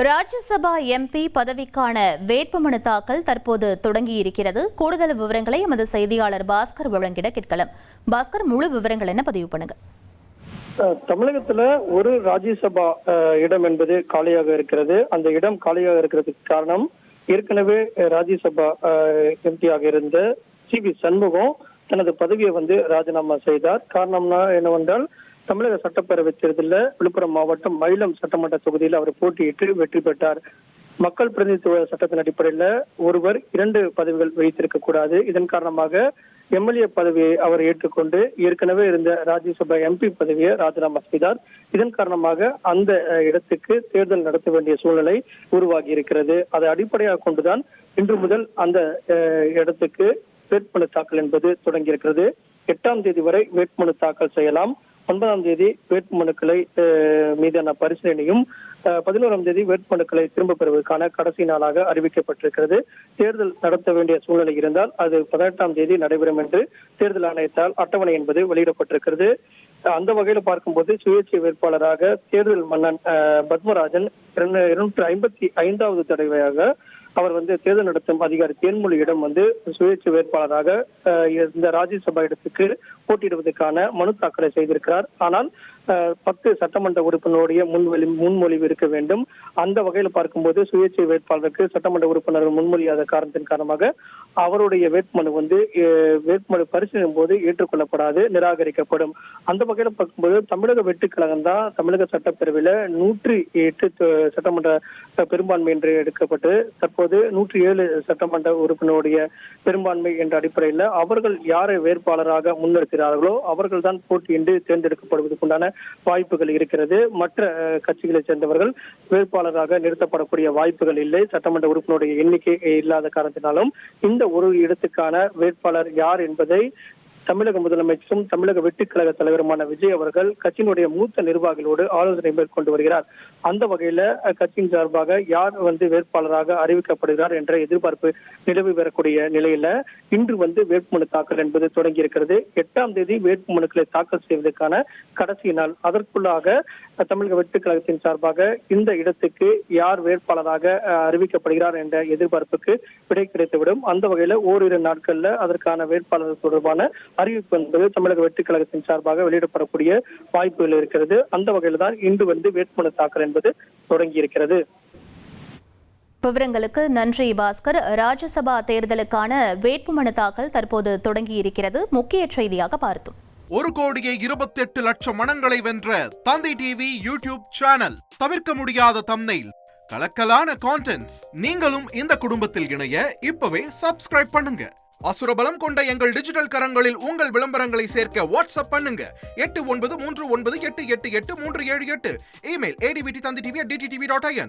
Rajya Sabha MP பதவிக்கான வேட்புமனு தாக்கல் தற்போது தொடங்கியிருக்கிறது. கூடுதல் விவரங்களை எமது செய்தியாளர் பாஸ்கர் வழங்கிட கேட்கலாம். பாஸ்கர், முழு விவரங்கள் என்ன பதிவு பண்ணுங்க. தமிழகத்துல ஒரு ராஜ்யசபா இடம் என்பது காலியாக இருக்கிறது. அந்த இடம் காலியாக இருக்கிறதுக்கு காரணம், ஏற்கனவே ராஜ்யசபா எம்பியாக இருந்த சி.வி. சண்முகம் தனது பதவியை ராஜினாமா செய்தார். காரணம்னா என்னவென்றால், தமிழக சட்டப்பேரவை தேர்தலில் விழுப்புரம் மாவட்டம் மயிலம் சட்டமன்ற தொகுதியில் அவர் போட்டியிட்டு வெற்றி பெற்றார். மக்கள் பிரதிநிதித்துவ சட்டத்தின் அடிப்படையில் ஒருவர் 2 பதவிகள் வைத்திருக்க கூடாது. இதன் காரணமாக எம்எல்ஏ பதவியை அவர் ஏற்றுக்கொண்டு ஏற்கனவே இருந்த ராஜ்யசபா எம்பி பதவியை ராஜினாமா செய்தார். இதன் காரணமாக அந்த இடத்துக்கு தேர்தல் நடத்த வேண்டிய சூழ்நிலை உருவாகி இருக்கிறது. அதை அடிப்படையாக கொண்டுதான் இன்று முதல் அந்த இடத்துக்கு வேட்புமனு தாக்கல் என்பது தொடங்கியிருக்கிறது. 8ஆம் தேதி வரை வேட்புமனு தாக்கல் செய்யலாம். 9ஆம் தேதி வேட்புமனுக்களை மீதான பரிசீலனையும் 11ஆம் தேதி வேட்புமனுக்களை திரும்ப பெறுவதற்கான கடைசி நாளாக அறிவிக்கப்பட்டிருக்கிறது. தேர்தல் நடத்த வேண்டிய சூழ்நிலை இருந்தால் அது 18ஆம் தேதி நடைபெறும் என்று தேர்தல் ஆணையத்தால் அட்டவணை என்பது வெளியிடப்பட்டிருக்கிறது. அந்த வகையில பார்க்கும்போது சுயேட்சை வேட்பாளராக தேர்தல் மன்னன் பத்மராஜன் 255வது தடவையாக அவர் தேர்தல் நடத்தும் அதிகாரி தேன்மொழியிடம் சுயேட்சை வேட்பாளராக இந்த ராஜ்யசபா இடத்துக்கு போட்டியிடுவதற்கான மனு தாக்கலை செய்திருக்கிறார். ஆனால் 10 சட்டமன்ற உறுப்பினருடைய முன்மொழிவு இருக்க வேண்டும். அந்த வகையில் பார்க்கும்போது சுயேட்சை வேட்பாளருக்கு சட்டமன்ற உறுப்பினர்கள் முன்மொழியாத காரணத்தின் காரணமாக அவருடைய வேட்புமனு பரிசீலனை போது ஏற்றுக்கொள்ளப்படாது, நிராகரிக்கப்படும். அந்த வகையில் பார்க்கும்போது தமிழக வெற்றி கழகம் தான் தமிழக சட்டப்பேரவையில 108 சட்டமன்ற பெரும்பான்மை என்று எடுக்கப்பட்டு தற்போது 107 சட்டமன்ற உறுப்பினருடைய பெரும்பான்மை என்ற அடிப்படையில் அவர்கள் யாரை வேட்பாளராக முன்னிறுத்துகிறார்களோ அவர்கள் தான் போட்டியின்றி தேர்ந்தெடுக்கப்படுவதற்குண்டான வாய்ப்புகள் இருக்கிறது. மற்ற கட்சிகளை சேர்ந்தவர்கள் வேட்பாளராக நிறுத்தப்படக்கூடிய வாய்ப்புகள் இல்லை. சட்டமன்ற உறுப்பினருடைய எண்ணிக்கை இல்லாத காரணத்தினாலும் இந்த ஒரு இடத்துக்கான வேட்பாளர் யார் என்பதை தமிழக முதலமைச்சரும் தமிழக வெற்றிக் கழக தலைவருமான விஜய் அவர்கள் கட்சியினுடைய மூத்த நிர்வாகிகளோடு ஆலோசனை மேற்கொண்டு வருகிறார். அந்த வகையில கட்சியின் சார்பாக யார் வேட்பாளராக அறிவிக்கப்படுகிறார் என்ற எதிர்பார்ப்பு நிலவி வரக்கூடிய நிலையில இன்று வேட்புமனு தாக்கல் என்பது தொடங்கி இருக்கிறது. 8ஆம் தேதி வேட்புமனுக்களை தாக்கல் செய்வதற்கான கடைசி நாள். அதற்குள்ளாக தமிழக வெற்றிக் கழகத்தின் சார்பாக இந்த இடத்துக்கு யார் வேட்பாளராக அறிவிக்கப்படுகிறார் என்ற எதிர்பார்ப்புக்கு விடை கிடைத்துவிடும். அந்த வகையில ஓரிரு நாட்கள்ல அதற்கான வேட்பாளர் தொடர்பான அறிவிப்பு என்பது தமிழக வெற்றிக் கழகத்தின் சார்பாக வெளியிடப்படக்கூடிய வாய்ப்புகள் இருக்கிறது. அந்த வகையில் தான் இன்று வேட்புமனு தாக்கல் என்பது தொடங்கி இருக்கிறது. விவரங்களுக்கு நன்றி பாஸ்கர். ராஜ்யசபா தேர்தலுக்கான வேட்புமனு தாக்கல் தற்போது தொடங்கி இருக்கிறது. முக்கிய செய்தியாக பார்த்தோம். 1,28,00,000 மனங்களை வென்ற தந்தி டிவி யூடியூப் சேனல். தவிர்க்க முடியாத தம்ப்நெயில், கலக்கலான கான்டென்ட்ஸ். நீங்களும் இந்த குடும்பத்தில் இணைய இப்பவே சப்ஸ்கிரைப் பண்ணுங்க. அசுரபலம் கொண்ட எங்கள் டிஜிட்டல் கரங்களில் உங்கள் விளம்பரங்களை சேர்க்க வாட்ஸ்அப் பண்ணுங்க. 8939888838. Email advtthanditv@dttv.in.